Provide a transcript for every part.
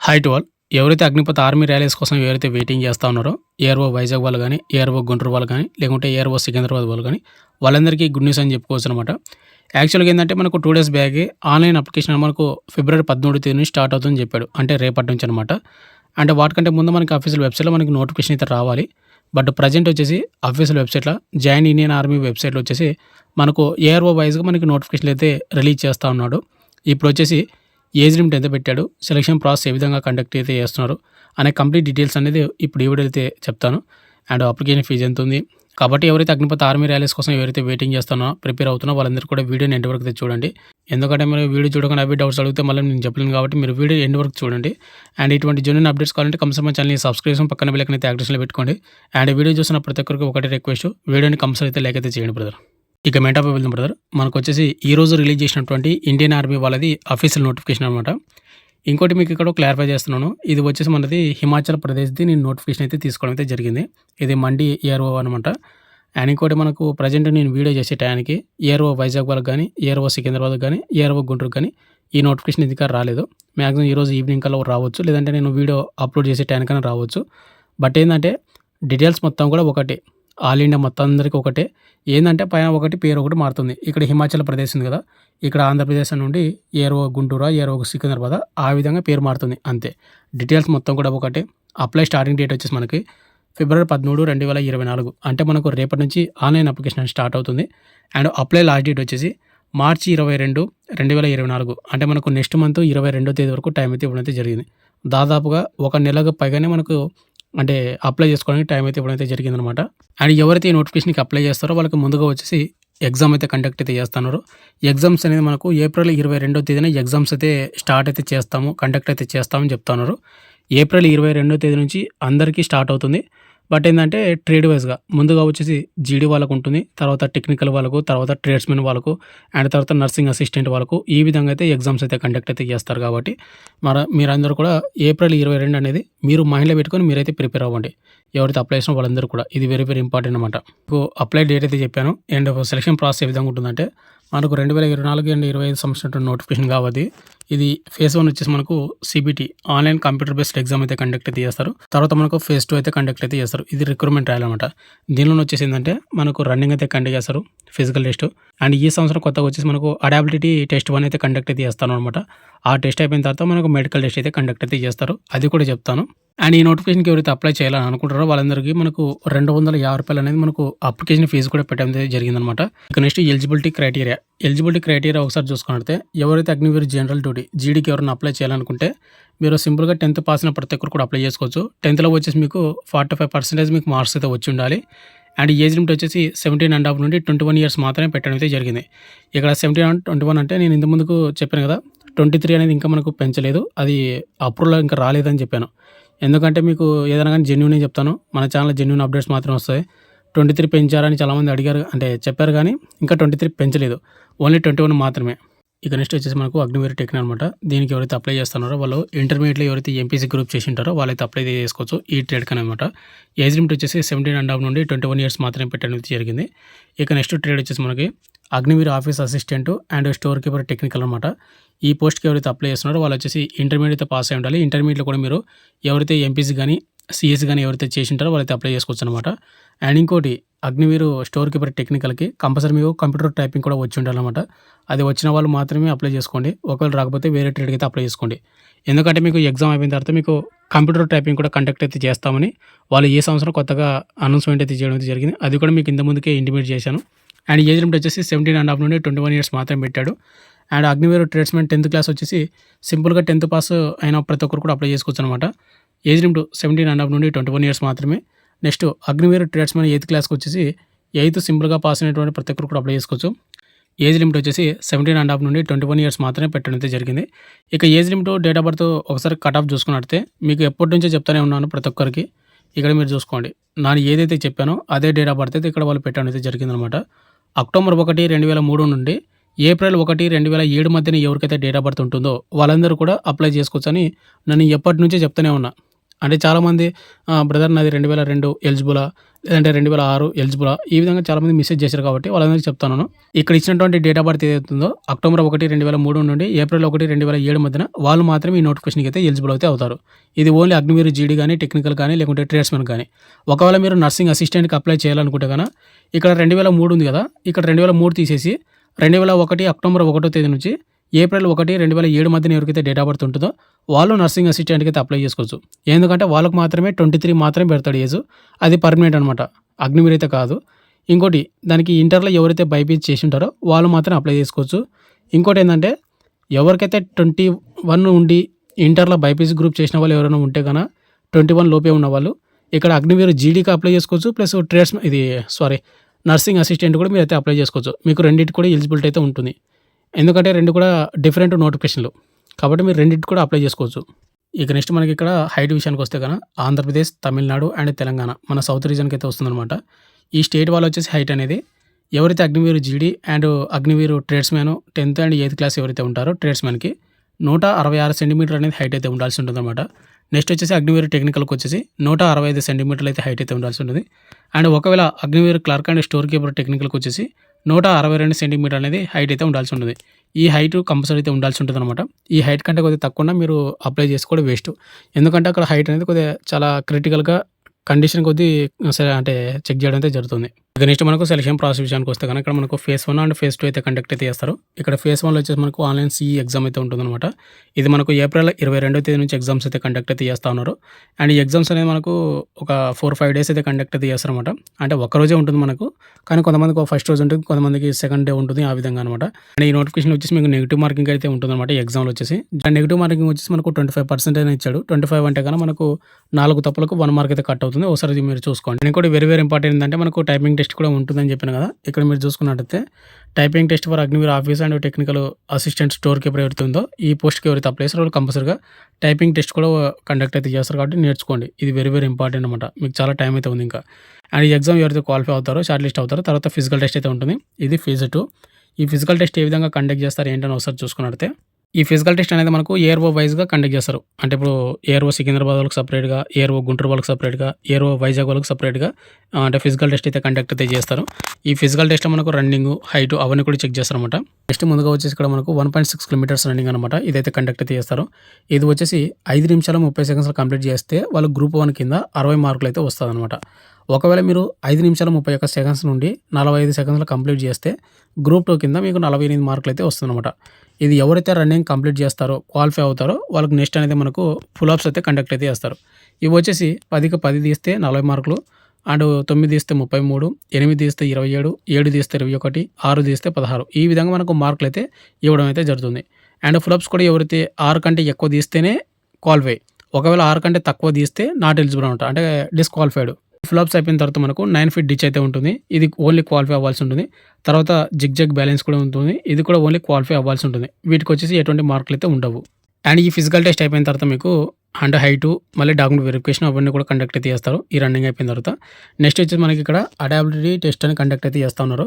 Hi to all. ఎవరైతే Agnipath army rallies కోసం ఎవరైతే వెయిటింగ్ చేస్తా ఉన్నారో, ఏఆర్ఓ వైజాగ్ వాళ్ళు గానీ, ఏఆర్ఓ గుంటూరు వాళ్ళు గానీ, లేకుంటే ఏఆర్ఓ సికింద్రాబాద్ వాళ్ళు గానీ, వాళ్ళందరికీ గుడ్ న్యూస్ అని చెప్పుకోవచ్చనమాట. యాక్చువల్‌గా ఏందంటే మనకు 2 డేస్ బ్యాకే ఆన్‌లైన్ అప్లికేషన్ మనకు ఫిబ్రవరి 13 తేదీ నుంచి స్టార్ట్ అవుతుందని చెప్పాడు. అంటే రేపటి నుంచి అనమాట. అంటే వాటికంటే ముందు మనకి అఫీషియల్ వెబ్‌సైట్‌లో మనకి నోటిఫికేషన్ అయితే రావాలి. బట్ ప్రెజెంట్ వచ్చేసి అఫీషియల్ వెబ్‌సైట్‌లో జాయిన్ ఇండియన్ ఆర్మీ వెబ్‌సైట్‌లో వచ్చేసి మనకు ఏఆర్ఓ వైస్‌గా మనకి నోటిఫికేషన్‌లు అయితే రిలీజ్ చేస్తా ఉన్నాడు. ఇప్పుడొచ్చేసి ఏజ్ లిమిట్ ఎంత పెట్టాడు, సెలక్షన్ ప్రాసెస్ ఏ విధంగా కండక్ట్ అయితే చేస్తున్నారు అనే కంప్లీట్ డీటెయిల్స్ అనేది ఇప్పుడు ఈ వీడియోలో అయితే చెప్తాను. అండ్ అప్లికేషన్ ఫీజు ఎంత ఉంది. కాబట్టి ఎవరైతే అగ్నిపథ్ ఆర్మీ ర్యాలీస్ కోసం ఎవరైతే వెయిటింగ్ చేస్తున్నారో, ప్రిపేర్ అవుతున్నారో వాళ్ళందరూ కూడా వీడియోని ఎండ్ వరకు అయితే చూడండి. ఎందుకంటే మీరు వీడియో చూడకుండా అవి డౌట్స్ అడిగితే మళ్ళీ నేను చెప్పలేను కాబట్టి మీరు వీడియో ఎండ్ వరకు చూడండి. అండ్ ఇటువంటి జెన్యూన్ అప్డేట్స్ కావాలంటే కంపల్సరీ ఛానల్ని సబ్స్క్రైబ్ చేసుకొని పక్కన బెల్ ఐకాన్ అయితే యాక్టివేషన్లో పెట్టుకోండి. అండ్ వీడియో చూసిన ప్రతి ఒక్కరికి ఒకటే రిక్వెస్ట్, వీడియోని కంపల్సరీ అయితే లైక్ అయితే చేయండి బ్రదర్. ఇక మెయిన్ టాపిక్ వెళ్దాం బ్రదర్. మనకొచ్చేసి ఈ రోజు రిలీజ్ చేసినటువంటి ఇండియన్ ఆర్మీ వాళ్ళది అఫీషియల్ నోటిఫికేషన్ అనమాట. ఇంకోటి మీకు ఇక్కడ క్లారిఫై చేస్తున్నాను. ఇది వచ్చేసి మనది హిమాచల్ ప్రదేశ్‌ది నేను నోటిఫికేషన్ అయితే తీసుకోవడం అయితే జరిగింది. ఇది మండి ఏఆర్ఓ అనమాట. అండ్ ఇంకోటి మనకు ప్రజెంట్ నేను వీడియో చేసే టయానికి ఏఆర్ఓ వైజాగ్ వాళ్ళకి గానీ, ఏఆర్ఓ సికింద్రాబాద్‌కి గానీ, ఏఆర్ఓ గుంటూరుకి గానీ ఈ నోటిఫికేషన్ ఇంకా రాలేదు. మాక్సిమం ఈరోజు ఈవినింగ్ కల్లా రావచ్చు. లేదంటే నేను వీడియో అప్లోడ్ చేసే టయానికైనా రావచ్చు. బట్ ఏందంటే డీటెయిల్స్ మొత్తం కూడా ఒకటే. ఆల్ ఇండియా మొత్తం అందరికీ ఒకటే. ఏందంటే పైన ఒకటి పేరు ఒకటి మారుతుంది. ఇక్కడ హిమాచల్ ప్రదేశ్ ఉంది కదా! ఇక్కడ ఆంధ్రప్రదేశ్ నుండి ఏఆర్ఓ గుంటూరా, ఏఆర్ఓ సికింద్రాబాదా ఆ విధంగా పేరు మారుతుంది అంతే. డీటెయిల్స్ మొత్తం కూడా ఒకటే. అప్లై స్టార్టింగ్ డేట్ వచ్చేసి మనకి ఫిబ్రవరి 13, 2024 అంటే మనకు రేపటి నుంచి ఆన్‌లైన్ అప్లికేషన్ స్టార్ట్ అవుతుంది. అండ్ అప్లై లాస్ట్ డేట్ వచ్చేసి మార్చి 22, 2024 అంటే మనకు నెక్స్ట్ మంత్ 22వ తేదీ వరకు టైం అయితే ఇవ్వడం అయితే జరిగింది. దాదాపుగా ఒక నెలకు పైగానే మనకు అంటే అప్లై చేసుకోవడానికి టైం అయితే ఇవ్వడం అయితే జరిగిందనమాట. అండ్ ఎవరైతే ఈ నోటిఫికేషన్‌కి అప్లై చేస్తారో వాళ్ళకి ముందుగా వచ్చేసి ఎగ్జామ్ అయితే కండక్ట్ అయితే చేస్తున్నారు. ఎగ్జామ్స్ అనేది మనకు ఏప్రిల్ 22వ తేదీన ఎగ్జామ్స్ అయితే స్టార్ట్ అయితే చేస్తాము, కండక్ట్ అయితే చేస్తామని చెప్తున్నారు. ఏప్రిల్ 22వ తేదీ నుంచి అందరికీ స్టార్ట్ అవుతుంది. బట్ ఏందంటే ట్రేడ్ వైస్‌గా ముందుగా వచ్చేసి జీడీ వాళ్ళకు ఉంటుంది. తర్వాత టెక్నికల్ వాళ్ళకు, తర్వాత ట్రేడ్స్‌మెన్ వాళ్ళకు, అండ్ తర్వాత నర్సింగ్ అసిస్టెంట్ వాళ్ళకు ఈ విధంగా అయితే ఎగ్జామ్స్ అయితే కండక్ట్ అయితే చేస్తారు కాబట్టి మీరందరూ కూడా ఏప్రిల్ 22 అనేది మీరు మైండ్‌లో పెట్టుకొని మీరైతే ప్రిపేర్ అవ్వండి. ఎవరైతే అప్లై చేసిన వాళ్ళందరూ కూడా ఇది వెరీ వెరీ ఇంపార్టెంట్ అనమాట. మీకు అప్లై డేట్ అయితే చెప్పాను. అండ్ సెలక్షన్ ప్రాసెస్ ఏ విధంగా ఉంటుందంటే మనకు 2024 అండ్ 25 సంవత్సరం నోటిఫికేషన్ కాబట్టి ఇది ఫేజ్ 1 వచ్చేసి మనకు CBT online computer based exam అయితే కండక్ట్ అయితే చేస్తారు. తర్వాత మనకు ఫేజ్ 2 అయితే కండక్ట్ అయితే చేస్తారు. ఇది రిక్రూట్మెంట్ ట్రయల్ అనమాట. దీనిలో వచ్చేసి ఏంటంటే మనకు రన్నింగ్ అయితే కండక్ట్ చేస్తారు, ఫిజికల్ టెస్ట్. అండ్ ఈ సంవత్సరం కొత్తగా వచ్చేసి మనకు అడాబిలిటీ టెస్ట్ 1 అయితే కండక్ట్ అయితే చేస్తాను అనమాట. ఆ టెస్ట్ అయిపోయిన తర్వాత మనకు మెడికల్ టెస్ట్ అయితే కండక్ట్ అయితే చేస్తారు. అది కూడా చెప్తాను. అండ్ ఈ నోటిఫికేషన్‌కి ఎవరైతే అప్లై చేయాలని అనుకుంటారో వాళ్ళందరికీ మనకు రూ. 250 అనేది మనకు అప్లికేషన్ ఫీజు కూడా పెట్టడం అయితే జరిగిందనమాట. ఇక నెక్స్ట్ ఎలిజిబిలిటీ క్రైటీరియా ఒకసారి చూసుకున్నట్లయితే ఎవరైతే అగ్నివీర్ జనరల్ డ్యూటీ జీడీకి ఎవరైనా అప్లై చేయాలనుకుంటే మీరు సింపుల్‌గా 10th పాస్ అయిన ప్రతి ఒక్కరు కూడా అప్లై చేసుకోవచ్చు. 10థ్‌లో వచ్చేసి మీకు 45% మీకు మార్క్స్ అయితే వచ్చి ఉండాలి. అండ్ ఏజ్ లిమిట్ వచ్చేసి 17.5 నుండి 21 ఇయర్స్ మాత్రమే పెట్టడం అయితే జరిగింది. ఇక్కడ 17 21 అంటే నేను ఇంతకు ముందుకు చెప్పాను కదా! 23 అనేది ఇంకా మనకు పెంచలేదు. అది అప్రూవల్ ఇంకా రాలేదని చెప్పాను. ఎందుకంటే మీకు ఏదైనా కానీ జెన్యూనే చెప్తాను. మన ఛానల్‌లో జెన్యూన్ అప్డేట్స్ మాత్రమే వస్తాయి. 23 పెంచారని చాలామంది అడిగారు, అంటే చెప్పారు కానీ ఇంకా 23 పెంచలేదు. ఓన్లీ 21 మాత్రమే. ఇక నెక్స్ట్ వచ్చేసి మనకు అగ్నివీర్ టెక్నిక్ అనమాట. దీనికి ఎవరైతే అప్లై చేస్తున్నారో వాళ్ళు ఇంటర్మీడియట్‌లో ఎవరైతే ఎంపీసీ గ్రూప్ చేసి ఉంటారో వాళ్ళైతే అప్లై చేసుకోవచ్చు ఈ ట్రేడ్‌కి అనమాట. ఏజ్ లిమిట్ వచ్చేసి 17.5 నుండి 21 ఇయర్స్ మాత్రమే పెట్టడం అయితే జరిగింది. ఇక నెక్స్ట్ ట్రేడ్ వచ్చేసి మనకి Agniveer office assistant and store keeper technical అనమాట. ఈ పోస్ట్‌కి ఎవరైతే అప్లై చేస్తున్నారో వాళ్ళు వచ్చేసి ఇంటర్మీడియట్ పాస్ అయి ఉండాలి. ఇంటర్మీడియట్‌లో కూడా మీరు ఎవరైతే ఎంపీసీ కానీ, సీఎస్సీ కానీ ఎవరైతే చేసి ఉంటారో వాళ్ళైతే అప్లై చేసుకోవచ్చు అనమాట. అండ్ ఇంకోటి అగ్నివీర్ స్టోర్ కీపర్ టెక్నికల్‌కి కంపల్సరీ మీకు కంప్యూటర్ టైపింగ్ కూడా వచ్చి ఉండాలన్నమాట. అది వచ్చిన వాళ్ళు మాత్రమే అప్లై చేసుకోండి. ఒకవేళ రాకపోతే వేరే ట్రేడ్‌కి అయితే అప్లై చేసుకోండి. ఎందుకంటే మీకు ఎగ్జామ్ అయిపోయిన తర్వాత మీకు కంప్యూటర్ టైపింగ్ కూడా కండక్ట్ అయితే చేస్తామని వాళ్ళు ఈ సంవత్సరం కొత్తగా అనౌన్స్‌మెంట్ అయితే చేయడం అయితే జరిగింది. అది కూడా మీకు ఇంత ముందుకే ఇంటిమేట్ చేశాను. అండ్ ఏజ్ లిమిట్ వచ్చేసి 17.5 నుండి 21 ఇయర్స్ మాత్రమే పెట్టాడు. And Agniveer tradesmen 10th class వచ్చేసి సింపుల్‌గా 10th పాస్ అయిన ప్రతి ఒక్కరు కూడా అప్లై చేసుకోవచ్చు అనమాట. ఏజ్ లిమిట్ 17.5 నుండి 21 ఇయర్స్ మాత్రమే. నెక్స్ట్ అగ్నివీర్ ట్రేడ్స్‌మెన్ 8th క్లాస్‌కి వచ్చేసి 8th సింపుల్‌గా పాస్ అయినటువంటి ప్రతి ఒక్కరు కూడా అప్లై చేసుకోవచ్చు. ఏజ్ లిమిట్ వచ్చేసి 17.5 నుండి 21 ఇయర్స్ మాత్రమే పెట్టడం అయితే జరిగింది. ఇక age limit, date of birth ఒకసారి కట్ ఆఫ్ చూసుకున్నట్లయితే మీకు ఎప్పటి నుంచో చెప్తానే ఉన్నాను ప్రతి ఒక్కరికి. ఇక్కడ మీరు చూసుకోండి. నేను ఏదైతే చెప్పానో అదే డేట్ ఆఫ్ బర్త్ అయితే ఇక్కడ వాళ్ళు పెట్టడం అయితే జరిగిందనమాట. అక్టోబర్ 1, 2003 నుండి ఏప్రిల్ 1, 2007 మధ్యన ఎవరికైతే డేట్ ఆఫ్ బర్త్ ఉంటుందో వాళ్ళందరూ కూడా అప్లై చేసుకోవచ్చని నేను ఎప్పటి నుంచో చెప్తూనే ఉన్నా. అంటే చాలామంది బ్రదర్ నాది 2002 ఎలిజిబులా, లేదంటే 2006 ఎలిజిబులా? ఈ విధంగా చాలామంది మెసేజ్ చేశారు కాబట్టి వాళ్ళందరికీ చెప్తున్నాను. ఇక్కడ ఇచ్చినటువంటి డేట్ ఆఫ్ బర్త్ ఏదైతుందో అక్టోబర్ 1, 2003 నుండి ఏప్రిల్ 1, 2007 మధ్యన వాళ్ళు మాత్రమే ఈ నోటిఫికేషన్‌కి అయితే ఎలిజిబుల్ అయితే అవుతారు. ఇది ఓన్లీ అగ్నివీర్ జీడీ గాని, టెక్నికల్ గాని లేకుంటే ట్రేడ్స్‌మెన్ గాని. ఒకవేళ మీరు నర్సింగ్ అసిస్టెంట్‌కి అప్లై చేయాలనుకుంటే గన ఇక్కడ 2003 ఉంది గదా! ఇక్కడ 2003 తీసేసి 2001 అక్టోబర్ 1 తేదీ నుంచి ఏప్రిల్ 1, 2007 మధ్యన ఎవరికైతే డేట్ ఆఫ్ బర్త్ ఉంటుందో వాళ్ళు నర్సింగ్ అసిస్టెంట్‌కి అయితే అప్లై చేసుకోవచ్చు. ఎందుకంటే వాళ్ళకి మాత్రమే 23 మాత్రమే పెడతాడు ఏజ్. అది పర్మనెంట్ అనమాట. అగ్నివీర్ అయితే కాదు. ఇంకోటి దానికి ఇంటర్‌లో ఎవరైతే బైపీసీ చేసి ఉంటారో వాళ్ళు మాత్రం అప్లై చేసుకోవచ్చు. ఇంకోటేందంటే ఎవరికైతే 21 ఉండి ఇంటర్‌లో బైపీసీ గ్రూప్ చేసిన వాళ్ళు ఎవరైనా ఉంటే గన 21 లోపే ఉన్నవాళ్ళు ఇక్కడ అగ్నివీర్ జీడీకి అప్లై చేసుకోవచ్చు. ప్లస్ నర్సింగ్ అసిస్టెంట్ కూడా మీరైతే అప్లై చేసుకోవచ్చు. మీకు రెండిటికి కూడా ఎలిజిబిలిటీ అయితే ఉంటుంది. ఎందుకంటే 2 కూడా డిఫరెంట్ నోటిఫికేషన్‌లు. కాబట్టి మీరు రెండిటికి కూడా అప్లై చేసుకోవచ్చు. ఇక నెక్స్ట్ మనకి ఇక్కడ హైట్ విషయానికొస్తే గన ఆంధ్రప్రదేశ్, తమిళనాడు అండ్ తెలంగాణ మన సౌత్ రీజియన్‌కి అయితే వస్తుందనమాట. ఈ స్టేట్ వాళ్ళు వచ్చేసి హైట్ అనేది ఎవరైతే అగ్నివీర్ జీడీ and Agniveer tradesmen 10th and 8th class ఎవరైతే ఉంటారో ట్రేడ్స్‌మెన్‌కి 166 సెంటీమీటర్ అనేది హైట్ అయితే ఉండాల్సి ఉంటుందన్నమాట. నెక్స్ట్ వచ్చేసి అగ్నివీర్ టెక్నికల్‌కి వచ్చేసి 165 సెంటీమీటర్లు అయితే హైట్ అయితే ఉండాల్సి ఉంటుంది. అండ్ ఒకవేళ Agniveer clerk and store keeper టెక్నికల్‌కి వచ్చేసి 162 సెంటీమీటర్ అనేది హైట్ అయితే ఉండాల్సి ఉంటుంది. ఈ హైట్ కంపల్సరీ అయితే ఉండాల్సి ఉంటుందన్నమాట. ఈ హైట్ కంటే కొద్దిగా తక్కువ మీరు అప్లై చేసుకోవడం వేస్ట్. ఎందుకంటే అక్కడ హైట్ అనేది కొద్దిగా చాలా క్రిటికల్‌గా కండిషన్ కొద్దీ అంటే చెక్ చేయడం అయితే జరుగుతుంది. ఇక నెక్స్ట్ మనకు సెలక్షన్ ప్రాసెస్ విషయానికి వస్తే కనుక ఇక్కడ మనకు ఫేజ్ 1 అండ్ ఫేజ్ 2 అయితే కండక్ట్ అయితే చేస్తారు. ఇక్కడ ఫేజ్ 1లో వచ్చేసి మనకు ఆన్లైన్ సీఈ ఎగ్జామ్ అయితే ఉంటుందన్నమాట. ఇది మనకు ఏప్రిల్ 22వ తేదీ నుంచి ఎగ్జామ్స్ అయితే కండక్ట్ అయితే చేస్తా ఉన్నారు. అండ్ ఈ ఎగ్జామ్స్ అనేది మనకు ఒక 4-5 డేస్ అయితే కండక్ట్ అయితే చేస్తారన్నమాట. అంటే ఒక్కరోజే ఉంటుంది మనకు. కానీ కొంతమందికి ఫస్ట్ రోజు ఉంటుంది, కొంతమందికి సెకండ్ డే ఉంటుంది, ఆ విధంగా అనమాట. అండ్ ఈ నోటిఫికేషన్ వచ్చేసి మీకు నెగిటివ్ మార్కింగ్ అయితే ఉంటుందన్నమాట ఈ ఎగ్జామ్లో వచ్చేసి. అండ్ నెగిటివ్ మార్కింగ్ వచ్చేసి మనకు 25% అని ఇచ్చాడు. 25 అంటే కనుక మనకు 4 తప్పులకు 1 మార్క్ అయితే కట్ అవుతుంది. ఒకసారి మీరు చూసుకోండి. ఇంకోటి వెరీ ఇంపార్టెంట్ ఏంటంటే మనకు టైపింగ్ టెస్ట్ కూడా ఉంటుందని చెప్పాను కదా. ఇక్కడ మీరు చూసుకున్నట్టయితే typing test for Agniveer office and technical assistant store keeper ఎవరైతే ఉందో ఈ పోస్ట్కి ఎవరైతే అప్లై చేస్తారో వాళ్ళు కంపల్సరీగా టైపింగ్ టెస్ట్ కూడా కండక్ట్ అయితే చేస్తారు. కాబట్టి నేర్చుకోండి. ఇది వెరీ ఇంపార్టెంట్ అనమాట. మీకు చాలా టైం అయితే ఉంది ఇంకా. అండ్ ఈ ఎగ్జామ్ ఎవరైతే క్వాలిఫై అవుతారో షార్ట్ లిస్ట్ అవుతారో తర్వాత ఫిజికల్ టెస్ట్ అయితే ఉంటుంది. ఇది ఫేజ్ 2. ఈ ఫిజికల్ టెస్ట్ ఏ విధంగా కండక్ట్ చేస్తారు ఏంటని ఒకసారి చూసుకున్నట్టయితే ఈ ఫిజికల్ టెస్ట్ అనేది మనకు ఏఆర్ఓ వైజ్‌గా కండక్ట్ చేస్తారు. అంటే ఇప్పుడు ఏఆర్ఓ సికింద్రాబాద్ వాళ్ళకి సెపరేట్‌గా, ఏఆర్ఓ గుంటూరు వాళ్ళకి సెపరేట్‌గా, ఏఆర్ఓ వైజాగ్ వాళ్ళకి సెపరేట్‌గా అంటే ఫిజికల్ టెస్ట్ అయితే కండక్ట్ అయితే చేస్తారు. ఈ ఫిజికల్ టెస్ట్‌లో మనకు రన్నింగ్, హైట్ అవన్నీ కూడా చెక్ చేస్తారన్నమాట. నెక్స్ట్ ముందుగా వచ్చేసి ఇక్కడ మనకు 1.6 కిలోమీటర్స్ రన్నింగ్ అనమాట. ఇదైతే కండక్ట్ అయితే చేస్తారు. ఇది వచ్చేసి 5 నిమిషాలు 30 సెకండ్స్‌లో కంప్లీట్ చేస్తే వాళ్ళు గ్రూప్ 1 కింద 60 మార్కులు అయితే వస్తదనమాట. ఒకవేళ మీరు 5 నిమిషాలు 31 సెకండ్స్ నుండి 45 సెకండ్స్‌లో కంప్లీట్ చేస్తే గ్రూప్ 2 కింద మీకు 48 మార్కులు అయితే వస్తుందన్నమాట. ఇది ఎవరైతే రన్నింగ్ కంప్లీట్ చేస్తారో, క్వాలిఫై అవుతారో వాళ్ళకి నెక్స్ట్ అనేది మనకు పుల్ అప్స్ అయితే కండక్ట్ అయితే చేస్తారు. ఇవి వచ్చేసి 10కి 10 తీస్తే 40 మార్కులు, అండ్ 9 తీస్తే 33, 8 తీస్తే 27, 7 తీస్తే 21, 6 తీస్తే 16. ఈ విధంగా మనకు మార్కులు అయితే ఇవ్వడం అయితే జరుగుతుంది. అండ్ పుల్ అప్స్ కూడా ఎవరైతే 6 కంటే ఎక్కువ తీస్తేనే క్వాలిఫై. ఒకవేళ 6 కంటే తక్కువ తీస్తే నాట్ ఎలిజిబుల్ అనమాట. అంటే డిస్‌క్వాలిఫైడ్. పుల్ అప్స్ అయిపోయిన తర్వాత మనకు 9 ఫీట్ డిచ్ అయితే ఉంటుంది. ఇది ఓన్లీ క్వాలిఫై అవ్వాల్సి ఉంటుంది. తర్వాత జిగ్ బ్యాలెన్స్ కూడా ఉంటుంది. ఇది కూడా ఓన్లీ క్వాలిఫై అవ్వాల్సి ఉంటుంది. వీటికి వచ్చేసి ఎటువంటి మార్కులు అయితే ఉండవు. అండ్ ఈ ఫిజికల్ టెస్ట్ అయిపోయిన తర్వాత మీకు హైటు మళ్ళీ డాక్యుమెంట్ వెరిఫికేషన్ అవన్నీ కూడా కండక్ట్ అయితే చేస్తారు ఈ రన్నింగ్ అయిపోయిన తర్వాత. నెక్స్ట్ వచ్చేసి మనకి ఇక్కడ అడాబిలిటీ టెస్ట్ అని కండక్ట్ అయితే చేస్తూ ఉన్నారు.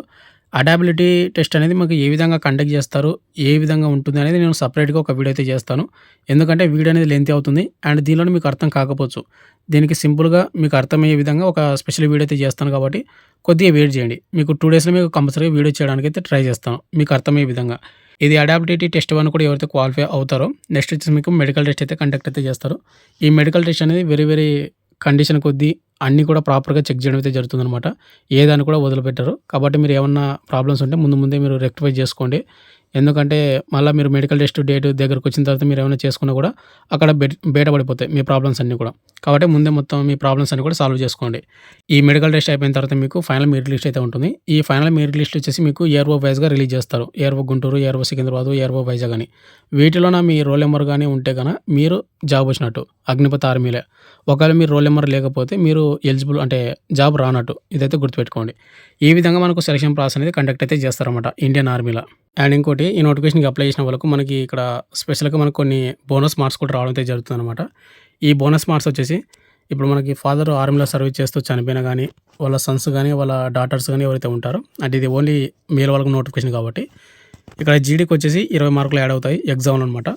అడాబిలిటీ టెస్ట్ అనేది మాకు ఏ విధంగా కండక్ట్ చేస్తారు, ఏ విధంగా ఉంటుంది అనేది నేను సపరేట్‌గా ఒక వీడియో అయితే చేస్తాను. ఎందుకంటే వీడియో అనేది లెంతీ అవుతుంది అండ్ దీనిలోనే మీకు అర్థం కాకపోవచ్చు. దీనికి సింపుల్‌గా మీకు అర్థమయ్యే విధంగా ఒక స్పెషల్ వీడియో అయితే చేస్తాను కాబట్టి కొద్దిగా వెయిట్ చేయండి. మీకు 2 డేస్‌లో మీకు కంపల్సరీగా వీడియో చేయడానికి అయితే ట్రై చేస్తాను మీకు అర్థమయ్యే విధంగా. ఇది అడాప్టివిటీ టెస్ట్ 1 కూడా ఎవరైతే క్వాలిఫై అవుతారో నెక్స్ట్ వచ్చేసి మీకు మెడికల్ టెస్ట్ అయితే కండక్ట్ అయితే చేస్తారు. ఈ మెడికల్ టెస్ట్ అనేది వెరీ కండిషన్ కొద్దీ అన్నీ కూడా ప్రాపర్‌గా చెక్ చేయడం అయితే జరుగుతుందనమాట. ఏదాన్ని కూడా వదిలిపెట్టరు. కాబట్టి మీరు ఏమన్నా ప్రాబ్లమ్స్ ఉంటే ముందే మీరు రెక్టిఫై చేసుకోండి. ఎందుకంటే మళ్ళీ మీరు మెడికల్ టెస్ట్ డేట్ దగ్గరకు వచ్చిన తర్వాత మీరు ఏమైనా చేసుకున్నా కూడా అక్కడ బయటపడిపోతాయి మీ ప్రాబ్లమ్స్ అన్నీ కూడా. కాబట్టి ముందే మొత్తం మీ ప్రాబ్లమ్స్ అన్నీ కూడా సాల్వ్ చేసుకోండి. ఈ మెడికల్ టెస్ట్ అయిపోయిన తర్వాత మీకు ఫైనల్ మెరిట్ లిస్ట్ అయితే ఉంటుంది. ఈ ఫైనల్ మెరిట్ లిస్ట్ వచ్చేసి మీకు ఏఆర్ఓ వైజ్‌గా రిలీజ్ చేస్తారు. ARO Guntur, ARO Secunderabad, ARO Vizag అని. వీటిలోన మీ రోల్ నెంబర్ గాని ఉంటే గన మీరు జాబ్ వచ్చినట్టు అగ్నిపథ్ ఆర్మీలే. ఒకవేళ మీరు రోల్ నెంబర్ లేకపోతే మీరు ఎలిజిబుల్ అంటే జాబ్ రానట్టు. ఇదైతే గుర్తుపెట్టుకోండి. ఈ విధంగా మనకు సెలక్షన్ ప్రాసెస్ అనేది కండక్ట్ అయితే చేస్తారన్నమాట ఇండియన్ ఆర్మీలో. అండ్ ఇంకోటి ఈ నోటిఫికేషన్‌కి అప్లై చేసిన వాళ్ళకు మనకి ఇక్కడ స్పెషల్‌గా మనకు కొన్ని బోనస్ మార్క్స్ కూడా రావడం అయితే జరుగుతుందన్నమాట. ఈ బోనస్ మార్క్స్ వచ్చేసి ఇప్పుడు మనకి ఫాదర్ ఆర్మీలో సర్వీస్ చేస్తూ చనిపోయినా గానీ, వాళ్ళ సన్స్ గానీ, వాళ్ళ డాటర్స్ గానీ ఎవరైతే ఉంటారో అంటే ఇది ఓన్లీ మేల్ వాళ్ళకి నోటిఫికేషన్ కాబట్టి ఇక్కడ జీడీకి వచ్చేసి 20 మార్కులు యాడ్ అవుతాయి ఎగ్జామ్‌లో అనమాట.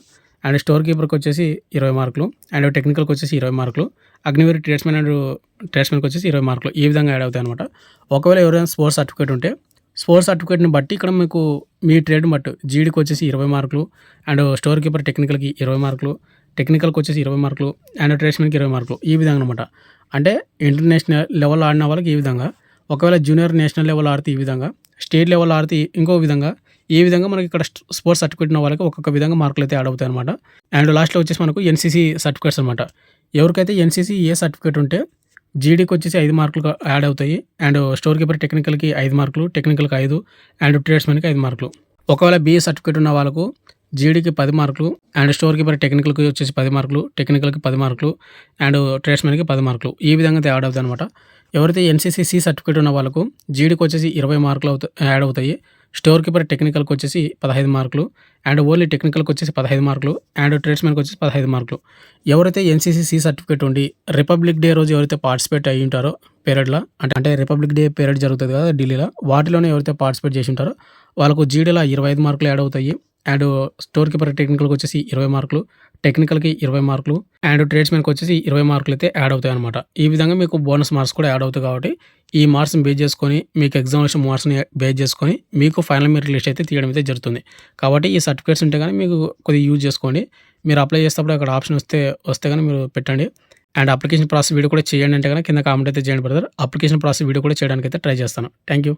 అండ్ స్టోర్ కీపర్‌కి వచ్చేసి 20 మార్కులు. అండ్ టెక్నికల్‌కి వచ్చేసి 20 మార్కులు. అగ్నివీర్ ట్రేడ్స్‌మెన్‌కి వచ్చేసి 20 మార్కులు. ఈ విధంగా యాడ్ అవుతాయన్నమాట. ఒకవేళ ఎవరైనా స్పోర్ట్స్ సర్టిఫికేట్ ఉంటే స్పోర్ట్స్ సర్టిఫికేట్‌ని బట్టి ఇక్కడ మీకు మీ ట్రేడ్‌ని బట్టి జీడీకి వచ్చేసి 20 మార్కులు. అండ్ స్టోర్ కీపర్ టెక్నికల్‌కి 20 మార్కులు. టెక్నికల్‌కి వచ్చేసి 20 మార్కులు. అండ్ ట్రేడ్స్‌మెన్‌కి 20 మార్కులు. ఈ విధంగా అనమాట. అంటే ఇంటర్నేషనల్ లెవెల్‌లో ఆడిన వాళ్ళకి ఈ విధంగా, ఒకవేళ జూనియర్ నేషనల్ లెవెల్‌లో ఆడితే ఈ విధంగా, స్టేట్ లెవెల్‌లో ఆడితే ఇంకో విధంగా, ఈ విధంగా మనకి ఇక్కడ స్పోర్ట్స్ సర్టిఫికేట్ ఉన్న వాళ్ళకి ఒక్కొక్క విధంగా మార్కులైతే యాడ్ అవుతాయన్నమాట. అండ్ లాస్ట్‌లో వచ్చేసి మనకు ఎన్‌సీసీ సర్టిఫికేట్స్ అనమాట. ఎవరికైతే ఎన్‌సీసీ ఏ సర్టిఫికేట్ ఉంటే జీడీకి వచ్చేసి 5 మార్కులు యాడ్ అవుతాయి. అండ్ స్టోర్ కీపర్ టెక్నికల్‌కి 5 మార్కులు, టెక్నికల్‌కి 5 అండ్ ట్రేడ్స్‌మెన్‌కి 5 మార్కులు. ఒకవేళ బీఏ సర్టిఫికేట్ ఉన్న వాళ్ళకు జీడీకి 10 మార్కులు అండ్ స్టోర్ కీపర్ టెక్నికల్‌కి వచ్చేసి 10 మార్కులు, టెక్నికల్‌కి 10 మార్కులు అండ్ ట్రేడ్స్‌మెన్‌కి 10 మార్కులు. ఈ విధంగా అయితే యాడ్ అవుతాయన్నమాట. ఎవరైతే ఎన్‌సీసీ సి సర్టిఫికేట్ ఉన్న వాళ్ళకు జీడీకి వచ్చేసి 20 మార్కులు యాడ్ అవుతాయి. స్టోర్ కీపర్ టెక్నికల్‌కి వచ్చేసి 15 మార్కులు అండ్ ఓన్లీ టెక్నికల్‌కి వచ్చేసి 15 మార్కులు అండ్ ట్రేడ్స్‌మెన్‌కి వచ్చేసి 15 మార్కులు. ఎవరైతే ఎన్‌సీసీ సి సర్టిఫికేట్ ఉండి రిపబ్లిక్ డే రోజు ఎవరైతే పార్టిసిపేట్ అయ్యి ఉంటారో పెరేడ్‌లో, అంటే రిపబ్లిక్ డే పెరేడ్ జరుగుతది కదా ఢిల్లీలో, వాటిలోనే ఎవరైతే పార్టిసిపేట్ చేసి ఉంటారో వాళ్ళకు జీడీలో 25 మార్కులు యాడ్ అవుతాయి. అండ్ స్టోర్ కీపర్ టెక్నికల్‌కి వచ్చేసి 20 మార్కులు, టెక్నికల్‌కి 20 మార్కులు అండ్ ట్రేడ్స్‌మెన్‌కి వచ్చేసి 20 మార్కులైతే యాడ్ అవుతాయన్నమాట. ఈ విధంగా మీకు బోనస్ మార్క్స్ కూడా యాడ్ అవుతాయి కాబట్టి, ఈ మార్క్స్‌ని బేస్ చేసుకొని మీకు ఎగ్జామినేషన్ మార్క్స్‌ని బేస్ చేసుకొని మీకు ఫైనల్ మెరిట్ లిస్ట్ అయితే తీయడం అయితే జరుగుతుంది. కాబట్టి ఈ సర్టిఫికేట్స్ ఉంటే గాని మీకు కొద్దిగా యూజ్ చేసుకోండి. మీరు అప్లై చేసేటప్పుడు అక్కడ ఆప్షన్ వస్తే గాని మీరు పెట్టండి. అండ్ అప్లికేషన్ ప్రాసెస్ వీడియో కూడా చేయండి అంటే గనక కింద కామెంట్ అయితే చేయండి బ్రదర్. అప్లికేషన్ ప్రాసెస్ వీడియో కూడా చేయడానికైతే ట్రై చేస్తాను. Thank you.